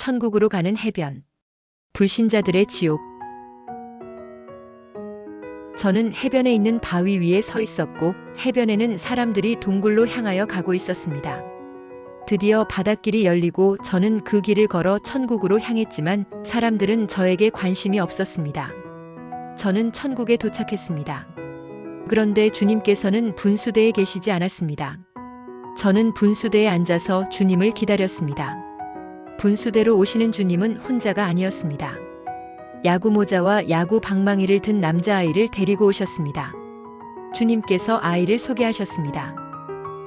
천국으로 가는 해변. 불신자들의 지옥. 저는 해변에 있는 바위 위에 서 있었고 해변에는 사람들이 동굴로 향하여 가고 있었습니다. 드디어 바닷길이 열리고 저는 그 길을 걸어 천국으로 향했지만 사람들은 저에게 관심이 없었습니다. 저는 천국에 도착했습니다. 그런데 주님께서는 분수대에 계시지 않았습니다. 저는 분수대에 앉아서 주님을 기다렸습니다. 분수대로 오시는 주님은 혼자가 아니었습니다. 야구 모자와 야구 방망이를 든 남자아이를 데리고 오셨습니다. 주님께서 아이를 소개하셨습니다.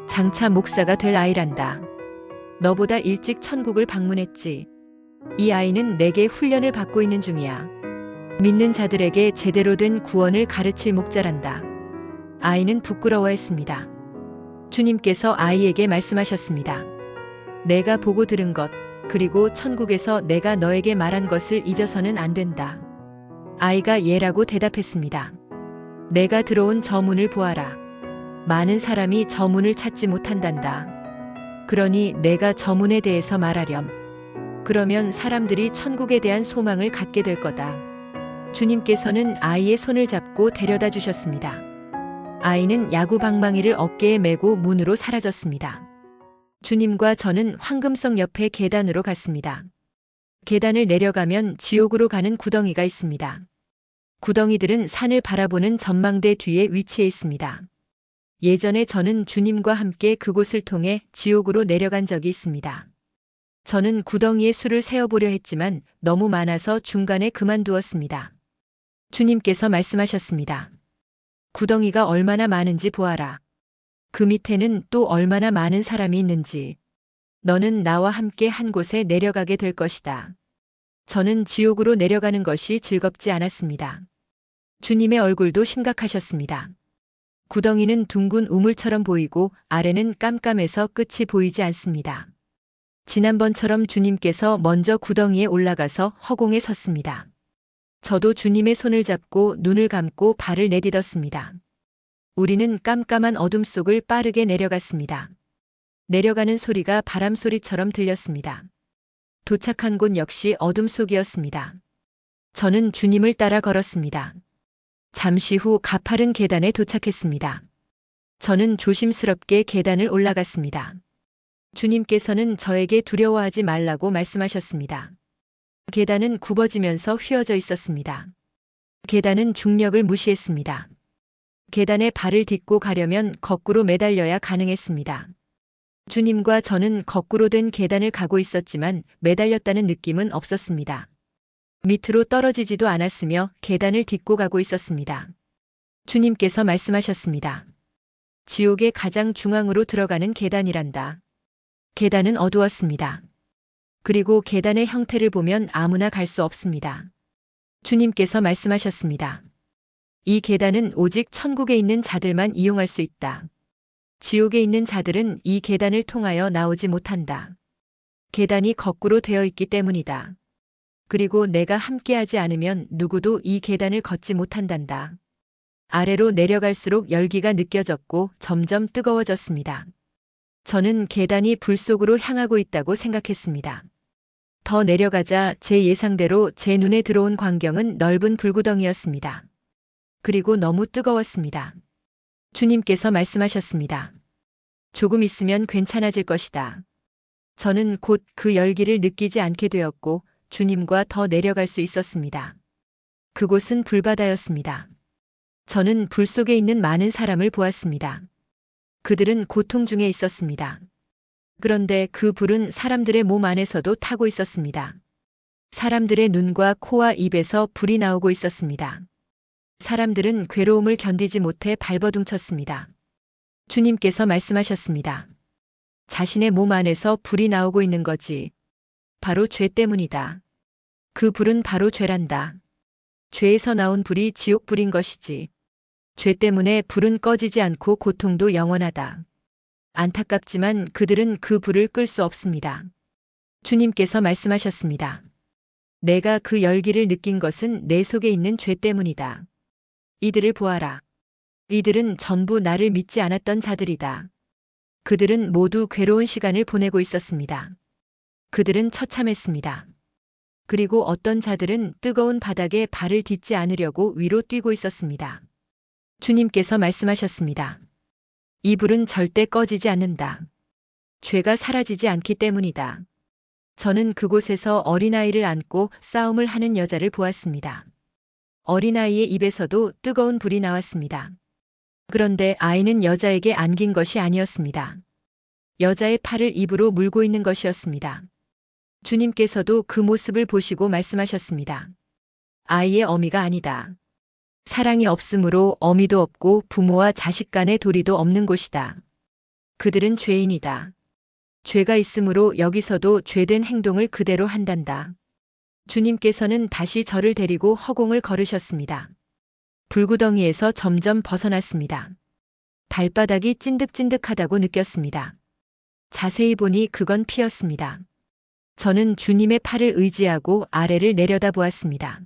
장차 목사가 될 아이란다. 너보다 일찍 천국을 방문했지. 이 아이는 내게 훈련을 받고 있는 중이야. 믿는 자들에게 제대로 된 구원을 가르칠 목자란다. 아이는 부끄러워했습니다. 주님께서 아이에게 말씀하셨습니다. 내가 보고 들은 것, 그리고 천국에서 내가 너에게 말한 것을 잊어서는 안 된다. 아이가 예라고 대답했습니다. 내가 들어온 저 문을 보아라. 많은 사람이 저 문을 찾지 못한단다. 그러니 내가 저 문에 대해서 말하렴. 그러면 사람들이 천국에 대한 소망을 갖게 될 거다. 주님께서는 아이의 손을 잡고 데려다 주셨습니다. 아이는 야구 방망이를 어깨에 메고 문으로 사라졌습니다. 주님과 저는 황금성 옆에 계단으로 갔습니다. 계단을 내려가면 지옥으로 가는 구덩이가 있습니다. 구덩이들은 산을 바라보는 전망대 뒤에 위치해 있습니다. 예전에 저는 주님과 함께 그곳을 통해 지옥으로 내려간 적이 있습니다. 저는 구덩이에 수를 세어보려 했지만 너무 많아서 중간에 그만두었습니다. 주님께서 말씀하셨습니다. 구덩이가 얼마나 많은지 보아라. 그 밑에는 또 얼마나 많은 사람이 있는지. 너는 나와 함께 한 곳에 내려가게 될 것이다. 저는 지옥으로 내려가는 것이 즐겁지 않았습니다. 주님의 얼굴도 심각하셨습니다. 구덩이는 둥근 우물처럼 보이고 아래는 깜깜해서 끝이 보이지 않습니다. 지난번처럼 주님께서 먼저 구덩이에 올라가서 허공에 섰습니다. 저도 주님의 손을 잡고 눈을 감고 발을 내딛었습니다. 우리는 깜깜한 어둠 속을 빠르게 내려갔습니다. 내려가는 소리가 바람 소리처럼 들렸습니다. 도착한 곳 역시 어둠 속이었습니다. 저는 주님을 따라 걸었습니다. 잠시 후 가파른 계단에 도착했습니다. 저는 조심스럽게 계단을 올라갔습니다. 주님께서는 저에게 두려워하지 말라고 말씀하셨습니다. 계단은 굽어지면서 휘어져 있었습니다. 계단은 중력을 무시했습니다. 계단에 발을 딛고 가려면 거꾸로 매달려야 가능했습니다. 주님과 저는 거꾸로 된 계단을 가고 있었지만 매달렸다는 느낌은 없었습니다. 밑으로 떨어지지도 않았으며 계단을 딛고 가고 있었습니다. 주님께서 말씀하셨습니다. 지옥의 가장 중앙으로 들어가는 계단이란다. 계단은 어두웠습니다. 그리고 계단의 형태를 보면 아무나 갈 수 없습니다. 주님께서 말씀하셨습니다. 이 계단은 오직 천국에 있는 자들만 이용할 수 있다. 지옥에 있는 자들은 이 계단을 통하여 나오지 못한다. 계단이 거꾸로 되어 있기 때문이다. 그리고 내가 함께하지 않으면 누구도 이 계단을 걷지 못한단다. 아래로 내려갈수록 열기가 느껴졌고 점점 뜨거워졌습니다. 저는 계단이 불 속으로 향하고 있다고 생각했습니다. 더 내려가자 제 예상대로 제 눈에 들어온 광경은 넓은 불구덩이였습니다. 그리고 너무 뜨거웠습니다. 주님께서 말씀하셨습니다. 조금 있으면 괜찮아질 것이다. 저는 곧 그 열기를 느끼지 않게 되었고 주님과 더 내려갈 수 있었습니다. 그곳은 불바다였습니다. 저는 불 속에 있는 많은 사람을 보았습니다. 그들은 고통 중에 있었습니다. 그런데 그 불은 사람들의 몸 안에서도 타고 있었습니다. 사람들의 눈과 코와 입에서 불이 나오고 있었습니다. 사람들은 괴로움을 견디지 못해 발버둥쳤습니다. 주님께서 말씀하셨습니다. 자신의 몸 안에서 불이 나오고 있는 거지. 바로 죄 때문이다. 그 불은 바로 죄란다. 죄에서 나온 불이 지옥불인 것이지. 죄 때문에 불은 꺼지지 않고 고통도 영원하다. 안타깝지만 그들은 그 불을 끌 수 없습니다. 주님께서 말씀하셨습니다. 내가 그 열기를 느낀 것은 내 속에 있는 죄 때문이다. 이들을 보아라. 이들은 전부 나를 믿지 않았던 자들이다. 그들은 모두 괴로운 시간을 보내고 있었습니다. 그들은 처참했습니다. 그리고 어떤 자들은 뜨거운 바닥에 발을 딛지 않으려고 위로 뛰고 있었습니다. 주님께서 말씀하셨습니다. 이 불은 절대 꺼지지 않는다. 죄가 사라지지 않기 때문이다. 저는 그곳에서 어린아이를 안고 싸움을 하는 여자를 보았습니다. 어린아이의 입에서도 뜨거운 불이 나왔습니다. 그런데 아이는 여자에게 안긴 것이 아니었습니다. 여자의 팔을 입으로 물고 있는 것이었습니다. 주님께서도 그 모습을 보시고 말씀하셨습니다. 아이의 어미가 아니다. 사랑이 없으므로 어미도 없고 부모와 자식 간의 도리도 없는 곳이다. 그들은 죄인이다. 죄가 있으므로 여기서도 죄된 행동을 그대로 한단다. 주님께서는 다시 저를 데리고 허공을 걸으셨습니다. 불구덩이에서 점점 벗어났습니다. 발바닥이 찐득찐득하다고 느꼈습니다. 자세히 보니 그건 피였습니다. 저는 주님의 팔을 의지하고 아래를 내려다보았습니다.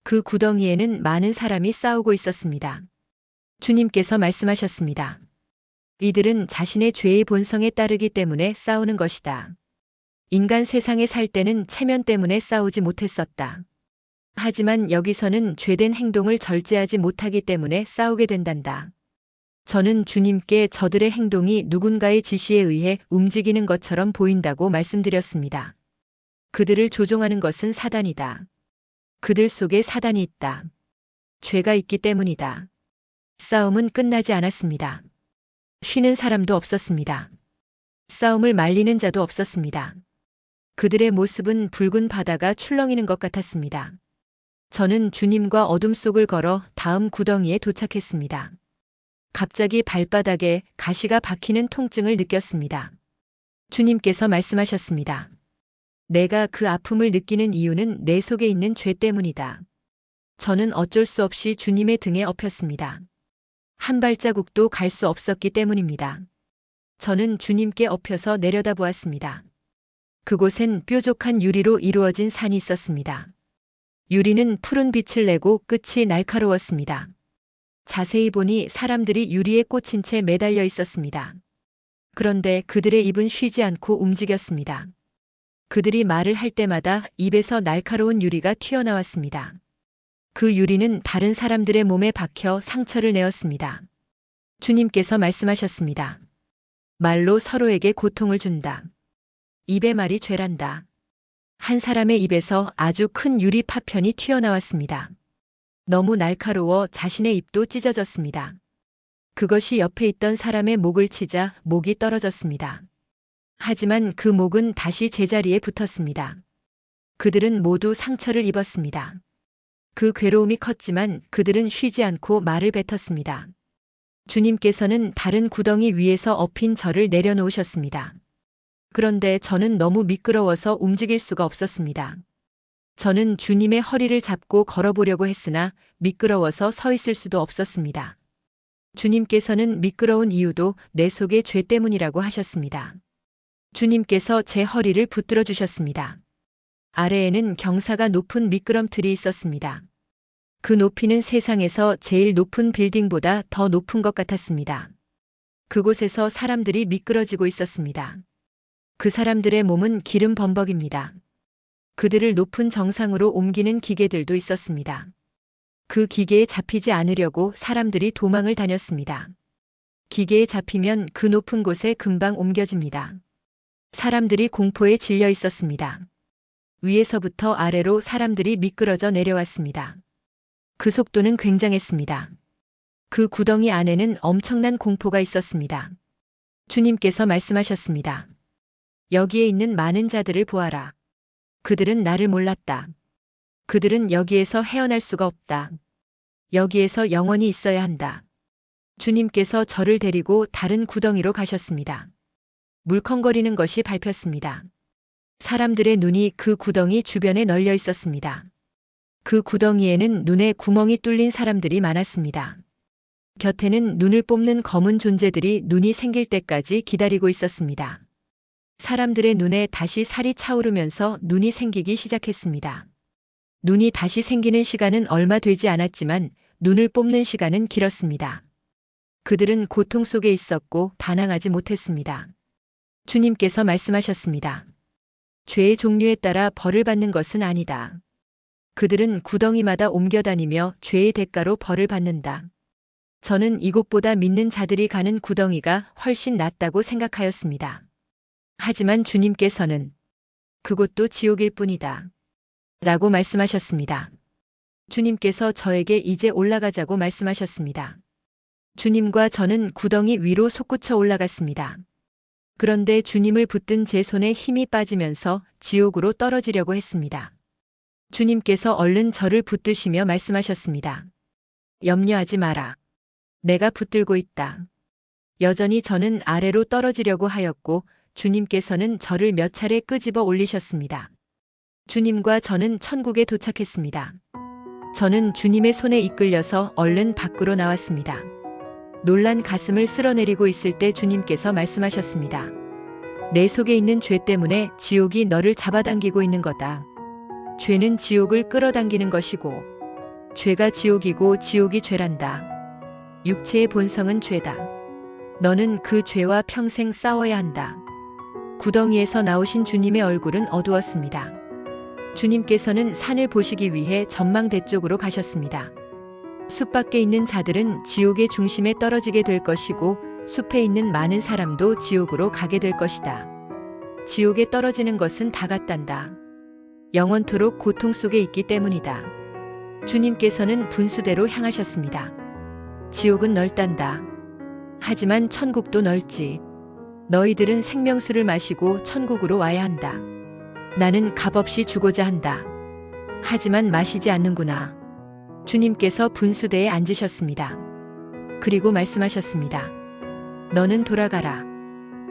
그 구덩이에는 많은 사람이 싸우고 있었습니다. 주님께서 말씀하셨습니다. 이들은 자신의 죄의 본성에 따르기 때문에 싸우는 것이다. 인간 세상에 살 때는 체면 때문에 싸우지 못했었다. 하지만 여기서는 죄된 행동을 절제하지 못하기 때문에 싸우게 된단다. 저는 주님께 저들의 행동이 누군가의 지시에 의해 움직이는 것처럼 보인다고 말씀드렸습니다. 그들을 조종하는 것은 사단이다. 그들 속에 사단이 있다. 죄가 있기 때문이다. 싸움은 끝나지 않았습니다. 쉬는 사람도 없었습니다. 싸움을 말리는 자도 없었습니다. 그들의 모습은 붉은 바다가 출렁이는 것 같았습니다. 저는 주님과 어둠 속을 걸어 다음 구덩이에 도착했습니다. 갑자기 발바닥에 가시가 박히는 통증을 느꼈습니다. 주님께서 말씀하셨습니다. 내가 그 아픔을 느끼는 이유는 내 속에 있는 죄 때문이다. 저는 어쩔 수 없이 주님의 등에 엎였습니다. 한 발자국도 갈 수 없었기 때문입니다. 저는 주님께 엎여서 내려다보았습니다. 그곳엔 뾰족한 유리로 이루어진 산이 있었습니다. 유리는 푸른 빛을 내고 끝이 날카로웠습니다. 자세히 보니 사람들이 유리에 꽂힌 채 매달려 있었습니다. 그런데 그들의 입은 쉬지 않고 움직였습니다. 그들이 말을 할 때마다 입에서 날카로운 유리가 튀어나왔습니다. 그 유리는 다른 사람들의 몸에 박혀 상처를 내었습니다. 주님께서 말씀하셨습니다. 말로 서로에게 고통을 준다. 입의 말이 죄란다. 한 사람의 입에서 아주 큰 유리 파편이 튀어나왔습니다. 너무 날카로워 자신의 입도 찢어졌습니다. 그것이 옆에 있던 사람의 목을 치자 목이 떨어졌습니다. 하지만 그 목은 다시 제자리에 붙었습니다. 그들은 모두 상처를 입었습니다. 그 괴로움이 컸지만 그들은 쉬지 않고 말을 뱉었습니다. 주님께서는 다른 구덩이 위에서 엎인 저를 내려놓으셨습니다. 그런데 저는 너무 미끄러워서 움직일 수가 없었습니다. 저는 주님의 허리를 잡고 걸어보려고 했으나 미끄러워서 서 있을 수도 없었습니다. 주님께서는 미끄러운 이유도 내 속의 죄 때문이라고 하셨습니다. 주님께서 제 허리를 붙들어 주셨습니다. 아래에는 경사가 높은 미끄럼틀이 있었습니다. 그 높이는 세상에서 제일 높은 빌딩보다 더 높은 것 같았습니다. 그곳에서 사람들이 미끄러지고 있었습니다. 그 사람들의 몸은 기름 범벅입니다. 그들을 높은 정상으로 옮기는 기계들도 있었습니다. 그 기계에 잡히지 않으려고 사람들이 도망을 다녔습니다. 기계에 잡히면 그 높은 곳에 금방 옮겨집니다. 사람들이 공포에 질려 있었습니다. 위에서부터 아래로 사람들이 미끄러져 내려왔습니다. 그 속도는 굉장했습니다. 그 구덩이 안에는 엄청난 공포가 있었습니다. 주님께서 말씀하셨습니다. 여기에 있는 많은 자들을 보아라. 그들은 나를 몰랐다. 그들은 여기에서 헤어날 수가 없다. 여기에서 영원히 있어야 한다. 주님께서 저를 데리고 다른 구덩이로 가셨습니다. 물컹거리는 것이 밟혔습니다. 사람들의 눈이 그 구덩이 주변에 널려 있었습니다. 그 구덩이에는 눈에 구멍이 뚫린 사람들이 많았습니다. 곁에는 눈을 뽑는 검은 존재들이 눈이 생길 때까지 기다리고 있었습니다. 사람들의 눈에 다시 살이 차오르면서 눈이 생기기 시작했습니다. 눈이 다시 생기는 시간은 얼마 되지 않았지만 눈을 뽑는 시간은 길었습니다. 그들은 고통 속에 있었고 반항하지 못했습니다. 주님께서 말씀하셨습니다. 죄의 종류에 따라 벌을 받는 것은 아니다. 그들은 구덩이마다 옮겨다니며 죄의 대가로 벌을 받는다. 저는 이곳보다 믿는 자들이 가는 구덩이가 훨씬 낫다고 생각하였습니다. 하지만 주님께서는 그곳도 지옥일 뿐이다. 라고 말씀하셨습니다. 주님께서 저에게 이제 올라가자고 말씀하셨습니다. 주님과 저는 구덩이 위로 솟구쳐 올라갔습니다. 그런데 주님을 붙든 제 손에 힘이 빠지면서 지옥으로 떨어지려고 했습니다. 주님께서 얼른 저를 붙드시며 말씀하셨습니다. 염려하지 마라. 내가 붙들고 있다. 여전히 저는 아래로 떨어지려고 하였고 주님께서는 저를 몇 차례 끄집어 올리셨습니다. 주님과 저는 천국에 도착했습니다. 저는 주님의 손에 이끌려서 얼른 밖으로 나왔습니다. 놀란 가슴을 쓸어내리고 있을 때 주님께서 말씀하셨습니다. 내 속에 있는 죄 때문에 지옥이 너를 잡아당기고 있는 거다. 죄는 지옥을 끌어당기는 것이고 죄가 지옥이고 지옥이 죄란다. 육체의 본성은 죄다. 너는 그 죄와 평생 싸워야 한다. 구덩이에서 나오신 주님의 얼굴은 어두웠습니다. 주님께서는 산을 보시기 위해 전망대 쪽으로 가셨습니다. 숲 밖에 있는 자들은 지옥의 중심에 떨어지게 될 것이고 숲에 있는 많은 사람도 지옥으로 가게 될 것이다. 지옥에 떨어지는 것은 다 같단다. 영원토록 고통 속에 있기 때문이다. 주님께서는 분수대로 향하셨습니다. 지옥은 넓단다. 하지만 천국도 넓지. 너희들은 생명수를 마시고 천국으로 와야 한다. 나는 값없이 주고자 한다. 하지만 마시지 않는구나. 주님께서 분수대에 앉으셨습니다. 그리고 말씀하셨습니다. 너는 돌아가라.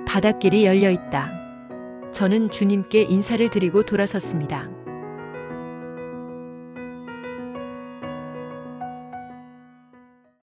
바닷길이 열려 있다. 저는 주님께 인사를 드리고 돌아섰습니다.